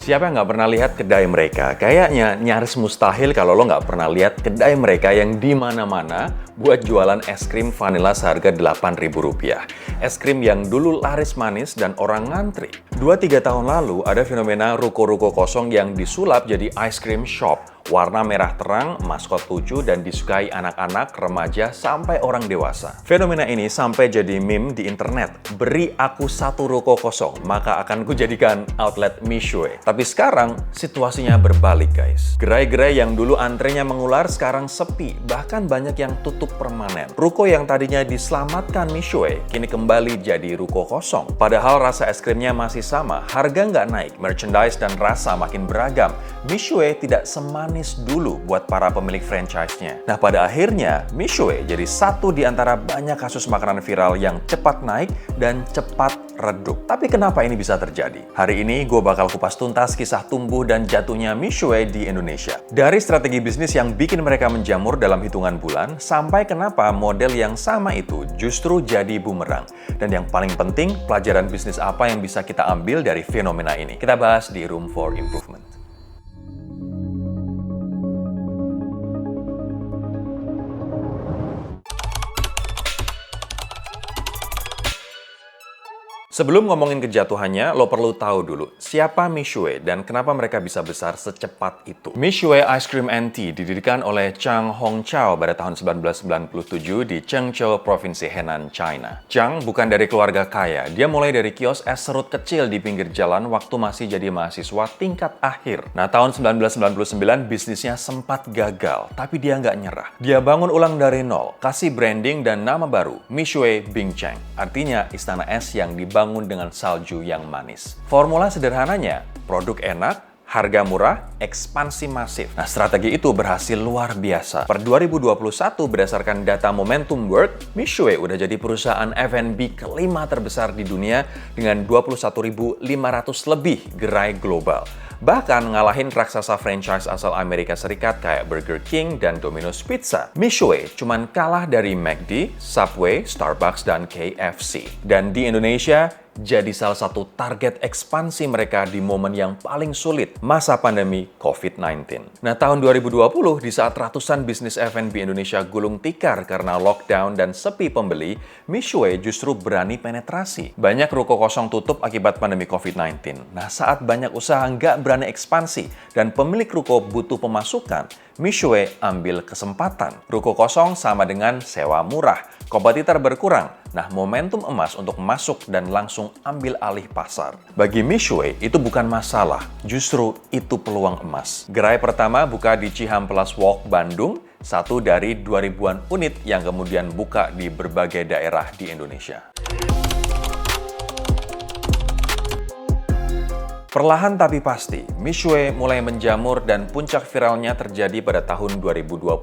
Siapa yang nggak pernah lihat kedai mereka? Kayaknya nyaris mustahil kalau lo nggak pernah lihat kedai mereka yang di mana-mana buat jualan es krim vanila seharga Rp8.000. Es krim yang dulu laris manis dan orang ngantri. 2-3 tahun lalu ada fenomena ruko-ruko kosong yang disulap jadi ice cream shop. Warna merah terang, maskot lucu, dan disukai anak-anak, remaja, sampai orang dewasa. Fenomena ini sampai jadi meme di internet. Beri aku satu ruko kosong, maka akan kujadikan outlet Mishue. Tapi sekarang, situasinya berbalik guys. Gerai-gerai yang dulu antrenya mengular sekarang sepi, bahkan banyak yang tutup permanen. Ruko yang tadinya diselamatkan Mishue, kini kembali jadi ruko kosong. Padahal rasa es krimnya masih sama, harga nggak naik, merchandise dan rasa makin beragam. Mishue tidak semanis dulu buat para pemilik franchise-nya. Nah, pada akhirnya, Mishue jadi satu di antara banyak kasus makanan viral yang cepat naik dan cepat redup. Tapi kenapa ini bisa terjadi? Hari ini gue bakal kupas tuntas kisah tumbuh dan jatuhnya Mishue di Indonesia. Dari strategi bisnis yang bikin mereka menjamur dalam hitungan bulan, sampai kenapa model yang sama itu justru jadi bumerang. Dan yang paling penting, pelajaran bisnis apa yang bisa kita ambil dari fenomena ini. Kita bahas di Room for Improvement. Sebelum ngomongin kejatuhannya, lo perlu tahu dulu siapa Mishue dan kenapa mereka bisa besar secepat itu. Mishue Ice Cream & Tea didirikan oleh Chang Hongqiao pada tahun 1997 di Chengzhou, Provinsi Henan, China. Chang bukan dari keluarga kaya, dia mulai dari kios es serut kecil di pinggir jalan waktu masih jadi mahasiswa tingkat akhir. Nah, tahun 1999 bisnisnya sempat gagal, tapi dia nggak nyerah. Dia bangun ulang dari nol, kasih branding dan nama baru, Mishue Bingcheng, artinya istana es yang dibangun dengan salju yang manis. Formula sederhananya, produk enak, harga murah, ekspansi masif. Nah, strategi itu berhasil luar biasa. Per 2021, berdasarkan data Momentum World, Mishue udah jadi perusahaan F&B kelima terbesar di dunia dengan 21.500 lebih gerai global. Bahkan ngalahin raksasa franchise asal Amerika Serikat kayak Burger King dan Domino's Pizza. Mishue cuman kalah dari McD, Subway, Starbucks, dan KFC. Dan di Indonesia, jadi salah satu target ekspansi mereka di momen yang paling sulit, masa pandemi COVID-19. Nah, tahun 2020, di saat ratusan bisnis F&B Indonesia gulung tikar karena lockdown dan sepi pembeli, Mishue justru berani penetrasi. Banyak ruko kosong tutup akibat pandemi COVID-19. Nah, saat banyak usaha nggak berani ekspansi dan pemilik ruko butuh pemasukan, Mishue ambil kesempatan. Ruko kosong sama dengan sewa murah. Kompetitor berkurang. Nah, momentum emas untuk masuk dan langsung ambil alih pasar. Bagi Mishue, itu bukan masalah. Justru itu peluang emas. Gerai pertama buka di Cihampelas Walk, Bandung, satu dari 2000-an unit yang kemudian buka di berbagai daerah di Indonesia. Perlahan tapi pasti, Mishue mulai menjamur dan puncak viralnya terjadi pada tahun 2022.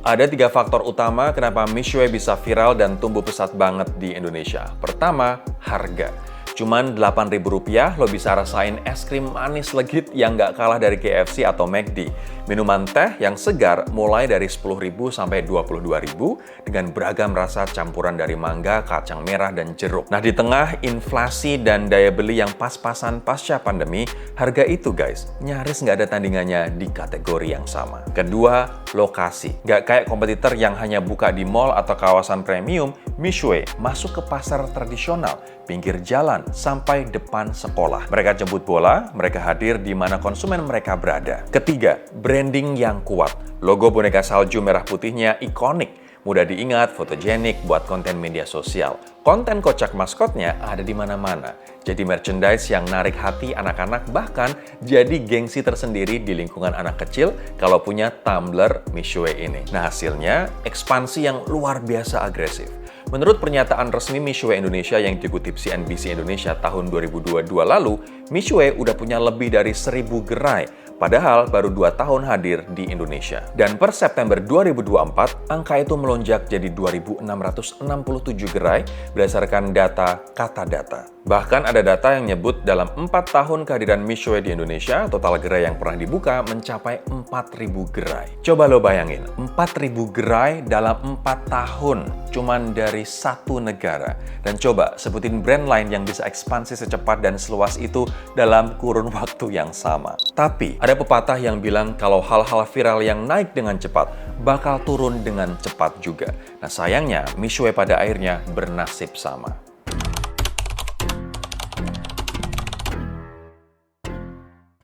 Ada 3 faktor utama kenapa Mishue bisa viral dan tumbuh pesat banget di Indonesia. Pertama, harga. Cuman Rp8.000 lo bisa rasain es krim manis legit yang nggak kalah dari KFC atau McD. Minuman teh yang segar mulai dari Rp10.000 sampai Rp22.000 dengan beragam rasa campuran dari mangga, kacang merah, dan jeruk. Nah, di tengah inflasi dan daya beli yang pas-pasan pasca pandemi, harga itu guys, nyaris nggak ada tandingannya di kategori yang sama. Kedua, lokasi. Nggak kayak kompetitor yang hanya buka di mall atau kawasan premium, Mishue masuk ke pasar tradisional, pinggir jalan, sampai depan sekolah. Mereka jemput bola, mereka hadir di mana konsumen mereka berada. Ketiga, branding yang kuat. Logo boneka salju merah putihnya ikonik, mudah diingat, fotogenik buat konten media sosial. Konten kocak maskotnya ada di mana-mana. Jadi merchandise yang narik hati anak-anak, bahkan jadi gengsi tersendiri di lingkungan anak kecil kalau punya tumbler Mishue ini. Nah, hasilnya ekspansi yang luar biasa agresif. Menurut pernyataan resmi Mishue Indonesia yang dikutip CNBC Indonesia tahun 2022 lalu, Mishue udah punya lebih dari 1.000 gerai. Padahal baru 2 tahun hadir di Indonesia. Dan per September 2024, angka itu melonjak jadi 2.667 gerai berdasarkan data Kata Data. Bahkan ada data yang nyebut dalam 4 tahun kehadiran Mishue di Indonesia, total gerai yang pernah dibuka mencapai 4.000 gerai. Coba lo bayangin, 4.000 gerai dalam 4 tahun, cuman dari satu negara. Dan coba sebutin brand lain yang bisa ekspansi secepat dan seluas itu dalam kurun waktu yang sama. Tapi, ada pepatah yang bilang kalau hal-hal viral yang naik dengan cepat bakal turun dengan cepat juga. Nah sayangnya, Mishue pada akhirnya bernasib sama.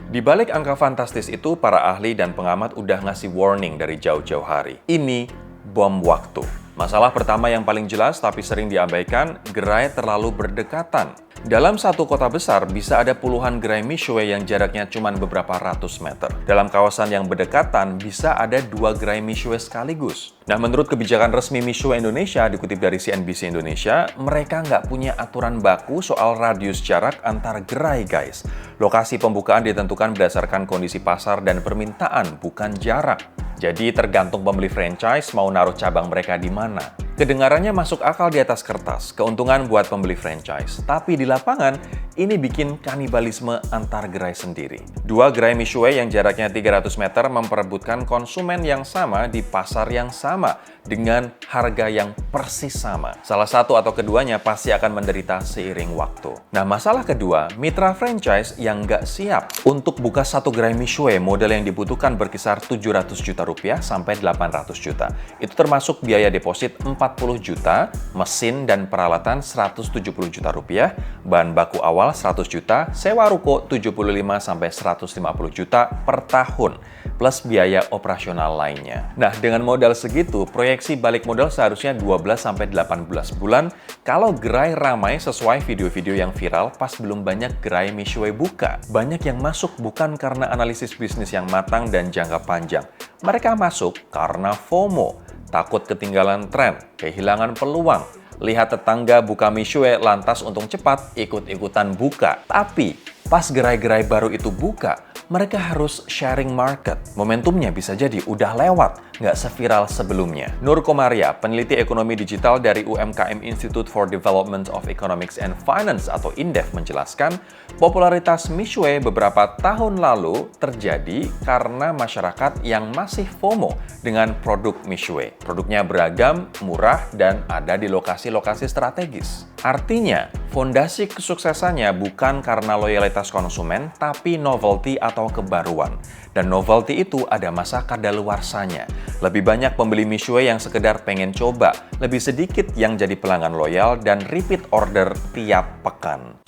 Di balik angka fantastis itu, para ahli dan pengamat udah ngasih warning dari jauh-jauh hari. Ini bom waktu. Masalah pertama yang paling jelas tapi sering diabaikan, gerai terlalu berdekatan. Dalam satu kota besar bisa ada puluhan gerai Mishue yang jaraknya cuma beberapa ratus meter. Dalam kawasan yang berdekatan bisa ada 2 gerai Mishue sekaligus. Nah, menurut kebijakan resmi Mishue Indonesia, dikutip dari CNBC Indonesia, mereka nggak punya aturan baku soal radius jarak antar gerai, guys. Lokasi pembukaan ditentukan berdasarkan kondisi pasar dan permintaan, bukan jarak. Jadi tergantung pembeli franchise mau naruh cabang mereka di mana. Kedengarannya masuk akal di atas kertas, keuntungan buat pembeli franchise. Tapi di lapangan, ini bikin kanibalisme antar gerai sendiri. 2 gerai Mishue yang jaraknya 300 meter memperebutkan konsumen yang sama di pasar yang sama, dengan harga yang persis sama. Salah satu atau keduanya pasti akan menderita seiring waktu. Nah, masalah kedua, mitra franchise yang nggak siap untuk buka satu gerai Mishue, modal yang dibutuhkan berkisar 700 juta rupiah sampai 800 juta. Itu termasuk biaya deposit 40 juta, mesin dan peralatan 170 juta rupiah, bahan baku awal 100 juta, sewa ruko 75 sampai 150 juta per tahun, plus biaya operasional lainnya. Nah, dengan modal segitu, proyeksi balik modal seharusnya 12 sampai 18 bulan kalau gerai ramai sesuai video-video yang viral pas belum banyak gerai Mishue buka. Banyak yang masuk bukan karena analisis bisnis yang matang dan jangka panjang. Mereka masuk karena FOMO, takut ketinggalan tren, kehilangan peluang. Lihat tetangga buka Mishue lantas untung cepat, ikut-ikutan buka. Tapi pas gerai-gerai baru itu buka, mereka harus sharing market. Momentumnya bisa jadi udah lewat, nggak seviral sebelumnya. Nur Komaria, peneliti ekonomi digital dari UMKM Institute for Development of Economics and Finance atau INDEF menjelaskan, popularitas Mishue beberapa tahun lalu terjadi karena masyarakat yang masih FOMO dengan produk Mishue. Produknya beragam, murah, dan ada di lokasi-lokasi strategis. Artinya, fondasi kesuksesannya bukan karena loyalitas konsumen, tapi novelty atau kebaruan. Dan novelty itu ada masa kadaluarsanya. Lebih banyak pembeli Mishue yang sekedar pengen coba, lebih sedikit yang jadi pelanggan loyal dan repeat order tiap pekan.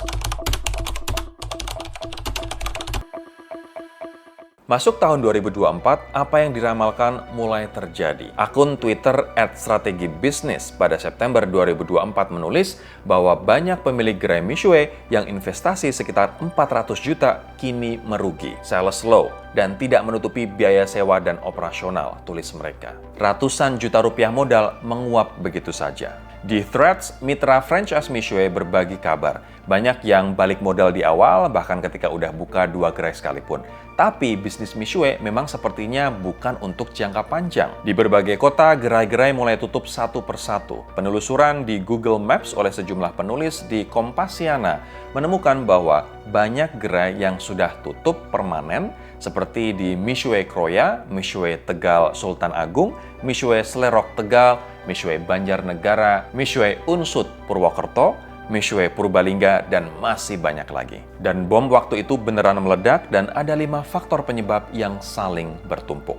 Masuk tahun 2024, apa yang diramalkan mulai terjadi. Akun Twitter @strategibisnis pada September 2024 menulis bahwa banyak pemilik gerai Mishue yang investasi sekitar 400 juta kini merugi, sales low, dan tidak menutupi biaya sewa dan operasional, tulis mereka. Ratusan juta rupiah modal menguap begitu saja. Di Threads, mitra franchise Mishue berbagi kabar. Banyak yang balik modal di awal, bahkan ketika udah buka 2 gerai sekalipun. Tapi bisnis Mishue memang sepertinya bukan untuk jangka panjang. Di berbagai kota, gerai-gerai mulai tutup satu persatu. Penelusuran di Google Maps oleh sejumlah penulis di Kompasiana menemukan bahwa banyak gerai yang sudah tutup permanen, seperti di Mishue Kroya, Mishue Tegal Sultan Agung, Mishue Slerok Tegal, Mishue Banjarnegara, Mishue Unsut Purwokerto, Mishue Purbalingga, dan masih banyak lagi. Dan bom waktu itu beneran meledak dan ada 5 faktor penyebab yang saling bertumpuk.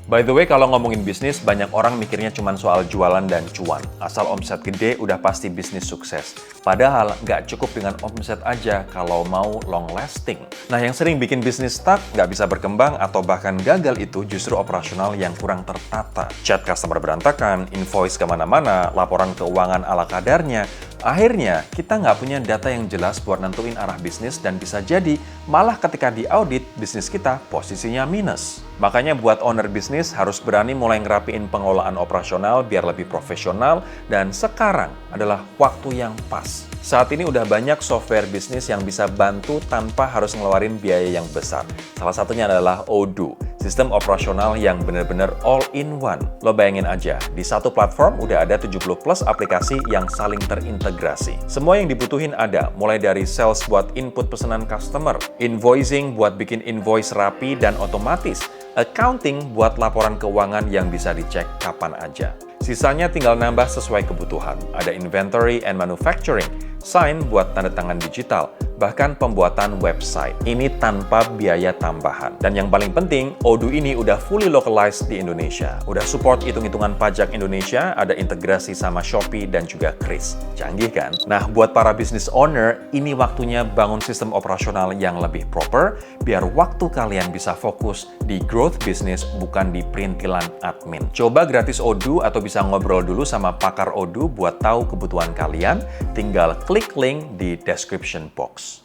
By the way, kalau ngomongin bisnis, banyak orang mikirnya cuma soal jualan dan cuan. Asal omset gede, udah pasti bisnis sukses. Padahal, nggak cukup dengan omset aja kalau mau long lasting. Nah, yang sering bikin bisnis stuck, nggak bisa berkembang, atau bahkan gagal itu justru operasional yang kurang tertata. Chat customer berantakan, invoice kemana-mana, laporan keuangan ala kadarnya. Akhirnya, kita nggak punya data yang jelas buat nentuin arah bisnis dan bisa jadi malah ketika diaudit, bisnis kita posisinya minus. Makanya buat owner bisnis harus berani mulai ngerapiin pengelolaan operasional biar lebih profesional, dan sekarang adalah waktu yang pas. Saat ini udah banyak software bisnis yang bisa bantu tanpa harus ngeluarin biaya yang besar. Salah satunya adalah Odoo, sistem operasional yang benar-benar all-in-one. Lo bayangin aja, di satu platform udah ada 70 plus aplikasi yang saling terintegrasi. Semua yang dibutuhin ada, mulai dari sales buat input pesanan customer, invoicing buat bikin invoice rapi dan otomatis, accounting buat laporan keuangan yang bisa dicek kapan aja. Sisanya tinggal nambah sesuai kebutuhan. Ada inventory and manufacturing, sign buat tanda tangan digital, bahkan pembuatan website. Ini tanpa biaya tambahan. Dan yang paling penting, Odoo ini udah fully localized di Indonesia. Udah support hitung-hitungan pajak Indonesia, ada integrasi sama Shopee dan juga Kris. Canggih kan? Nah, buat para business owner, ini waktunya bangun sistem operasional yang lebih proper, biar waktu kalian bisa fokus di growth business, bukan di perintilan admin. Coba gratis Odoo atau bisa ngobrol dulu sama pakar Odoo buat tahu kebutuhan kalian, tinggal klik link di description box.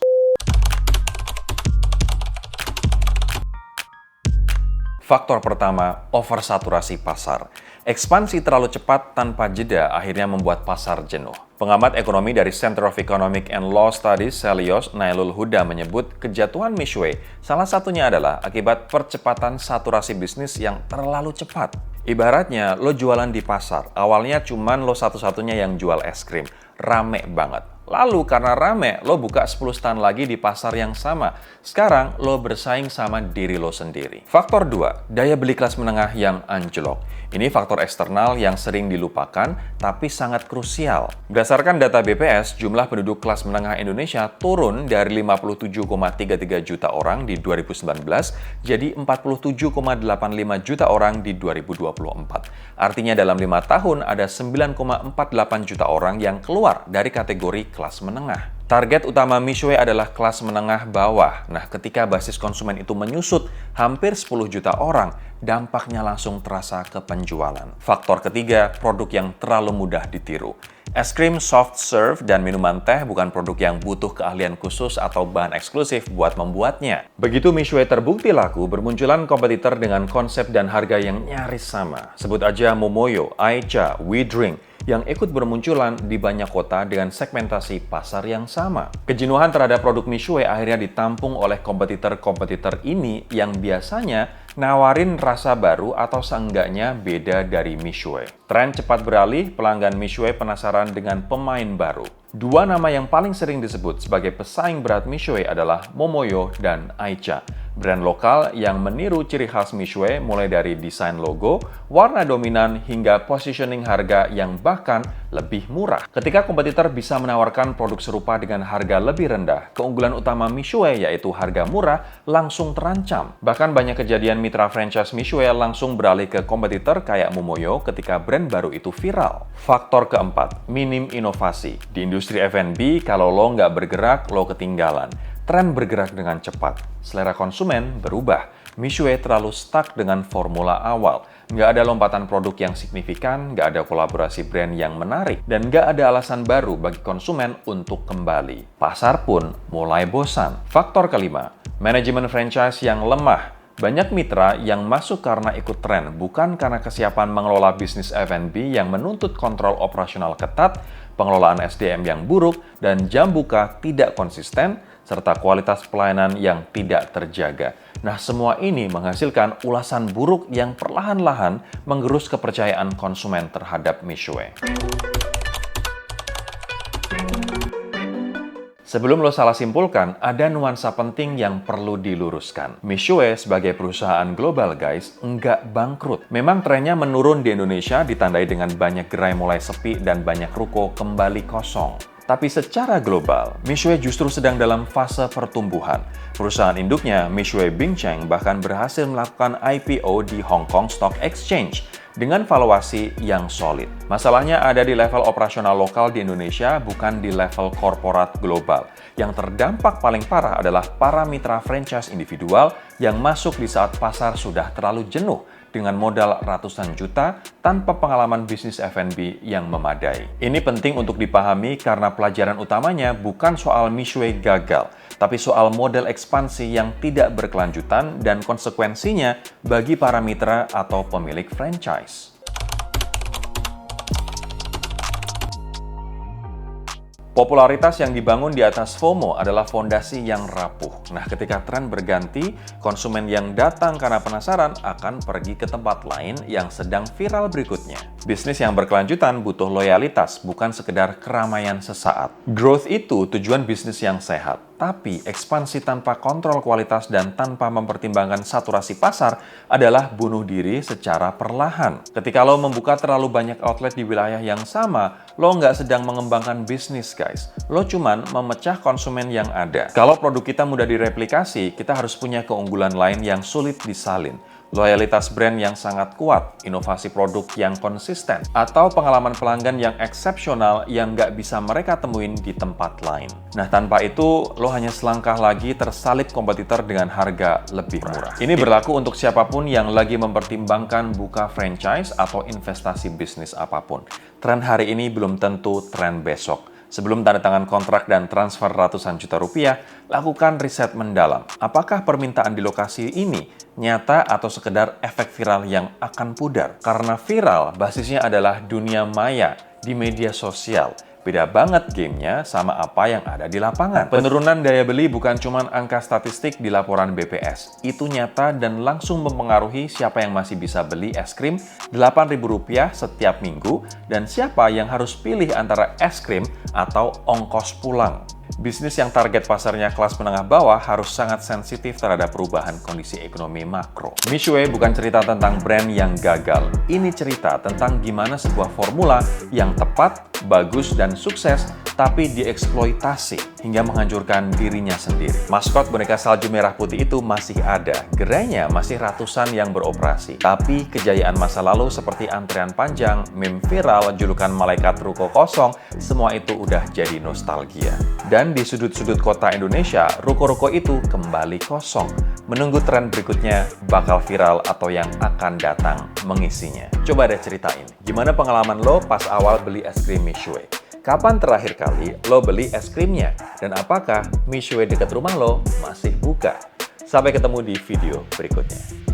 Faktor pertama, oversaturasi pasar. Ekspansi terlalu cepat tanpa jeda akhirnya membuat pasar jenuh. Pengamat ekonomi dari Center of Economic and Law Studies, Celios Nailul Huda menyebut kejatuhan Mishway salah satunya adalah akibat percepatan saturasi bisnis yang terlalu cepat. Ibaratnya, lo jualan di pasar, awalnya cuman lo satu-satunya yang jual es krim. Rame banget. Lalu karena rame, lo buka 10 stand lagi di pasar yang sama. Sekarang, lo bersaing sama diri lo sendiri. Faktor 2, daya beli kelas menengah yang anjlok. Ini faktor eksternal yang sering dilupakan, tapi sangat krusial. Berdasarkan data BPS, jumlah penduduk kelas menengah Indonesia turun dari 57,33 juta orang di 2019 jadi 47,85 juta orang di 2024. Artinya dalam 5 tahun ada 9,48 juta orang yang keluar dari kategori kelas menengah. Target utama Mishway adalah kelas menengah bawah. Nah, ketika basis konsumen itu menyusut hampir 10 juta orang, dampaknya langsung terasa ke penjualan. Faktor ketiga, produk yang terlalu mudah ditiru. Es krim, soft serve, dan minuman teh bukan produk yang butuh keahlian khusus atau bahan eksklusif buat membuatnya. Begitu Mishway terbukti laku, bermunculan kompetitor dengan konsep dan harga yang nyaris sama. Sebut aja Momoyo, Aicha, We Drink, yang ikut bermunculan di banyak kota dengan segmentasi pasar yang sama. Kejenuhan terhadap produk Mishway akhirnya ditampung oleh kompetitor-kompetitor ini yang biasanya nawarin rasa baru atau seenggaknya beda dari Mishway. Tren cepat beralih, pelanggan Mishway penasaran dengan pemain baru. Dua nama yang paling sering disebut sebagai pesaing berat Mishway adalah Momoyo dan Aicha. Brand lokal yang meniru ciri khas Mishway mulai dari desain logo, warna dominan, hingga positioning harga yang bahkan lebih murah. Ketika kompetitor bisa menawarkan produk serupa dengan harga lebih rendah, keunggulan utama Mishway yaitu harga murah langsung terancam. Bahkan banyak kejadian mitra franchise Mishway langsung beralih ke kompetitor kayak Momoyo ketika brand baru itu viral. Faktor keempat, minim inovasi. Di industri F&B, kalau lo nggak bergerak, lo ketinggalan. Tren bergerak dengan cepat, selera konsumen berubah. Mishway terlalu stuck dengan formula awal. Nggak ada lompatan produk yang signifikan, nggak ada kolaborasi brand yang menarik, dan nggak ada alasan baru bagi konsumen untuk kembali. Pasar pun mulai bosan. Faktor kelima, manajemen franchise yang lemah. Banyak mitra yang masuk karena ikut tren, bukan karena kesiapan mengelola bisnis F&B yang menuntut kontrol operasional ketat, pengelolaan SDM yang buruk, dan jam buka tidak konsisten, serta kualitas pelayanan yang tidak terjaga. Nah, semua ini menghasilkan ulasan buruk yang perlahan-lahan menggerus kepercayaan konsumen terhadap Mishway. Sebelum lo salah simpulkan, ada nuansa penting yang perlu diluruskan. Mishway sebagai perusahaan global, guys, nggak bangkrut. Memang trennya menurun di Indonesia ditandai dengan banyak gerai mulai sepi dan banyak ruko kembali kosong. Tapi secara global, Mishway justru sedang dalam fase pertumbuhan. Perusahaan induknya, Mishway Bingcheng, bahkan berhasil melakukan IPO di Hong Kong Stock Exchange dengan valuasi yang solid. Masalahnya ada di level operasional lokal di Indonesia, bukan di level korporat global. Yang terdampak paling parah adalah para mitra franchise individual yang masuk di saat pasar sudah terlalu jenuh dengan modal ratusan juta tanpa pengalaman bisnis F&B yang memadai. Ini penting untuk dipahami karena pelajaran utamanya bukan soal Mishway gagal, tapi soal model ekspansi yang tidak berkelanjutan dan konsekuensinya bagi para mitra atau pemilik franchise. Popularitas yang dibangun di atas FOMO adalah fondasi yang rapuh. Nah, ketika tren berganti, konsumen yang datang karena penasaran akan pergi ke tempat lain yang sedang viral berikutnya. Bisnis yang berkelanjutan butuh loyalitas, bukan sekedar keramaian sesaat. Growth itu tujuan bisnis yang sehat, tapi ekspansi tanpa kontrol kualitas dan tanpa mempertimbangkan saturasi pasar adalah bunuh diri secara perlahan. Ketika lo membuka terlalu banyak outlet di wilayah yang sama, lo nggak sedang mengembangkan bisnis, guys. Lo cuman memecah konsumen yang ada. Kalau produk kita mudah direplikasi, kita harus punya keunggulan lain yang sulit disalin. Loyalitas brand yang sangat kuat, inovasi produk yang konsisten, atau pengalaman pelanggan yang eksepsional yang nggak bisa mereka temuin di tempat lain. Nah, tanpa itu, lo hanya selangkah lagi tersalip kompetitor dengan harga lebih murah. Ini berlaku untuk siapapun yang lagi mempertimbangkan buka franchise atau investasi bisnis apapun. Tren hari ini belum tentu tren besok. Sebelum tanda tangan kontrak dan transfer ratusan juta rupiah, lakukan riset mendalam. Apakah permintaan di lokasi ini nyata atau sekedar efek viral yang akan pudar? Karena viral basisnya adalah dunia maya di media sosial. Beda banget gamenya sama apa yang ada di lapangan. Penurunan daya beli bukan cuma angka statistik di laporan BPS. Itu nyata dan langsung mempengaruhi siapa yang masih bisa beli es krim Rp8.000 setiap minggu dan siapa yang harus pilih antara es krim atau ongkos pulang. Bisnis yang target pasarnya kelas menengah bawah harus sangat sensitif terhadap perubahan kondisi ekonomi makro. Mishue bukan cerita tentang brand yang gagal. Ini cerita tentang gimana sebuah formula yang tepat, bagus, dan sukses, tapi dieksploitasi hingga menghancurkan dirinya sendiri. Maskot boneka salju merah putih itu masih ada. Gerainya masih ratusan yang beroperasi. Tapi kejayaan masa lalu seperti antrean panjang, meme viral, julukan malaikat ruko kosong, semua itu udah jadi nostalgia. Dan di sudut-sudut kota Indonesia, ruko-ruko itu kembali kosong. Menunggu tren berikutnya bakal viral atau yang akan datang mengisinya. Coba deh ceritain, gimana pengalaman lo pas awal beli es krim Mishue? Kapan terakhir kali lo beli es krimnya? Dan apakah Mishue dekat rumah lo masih buka? Sampai ketemu di video berikutnya.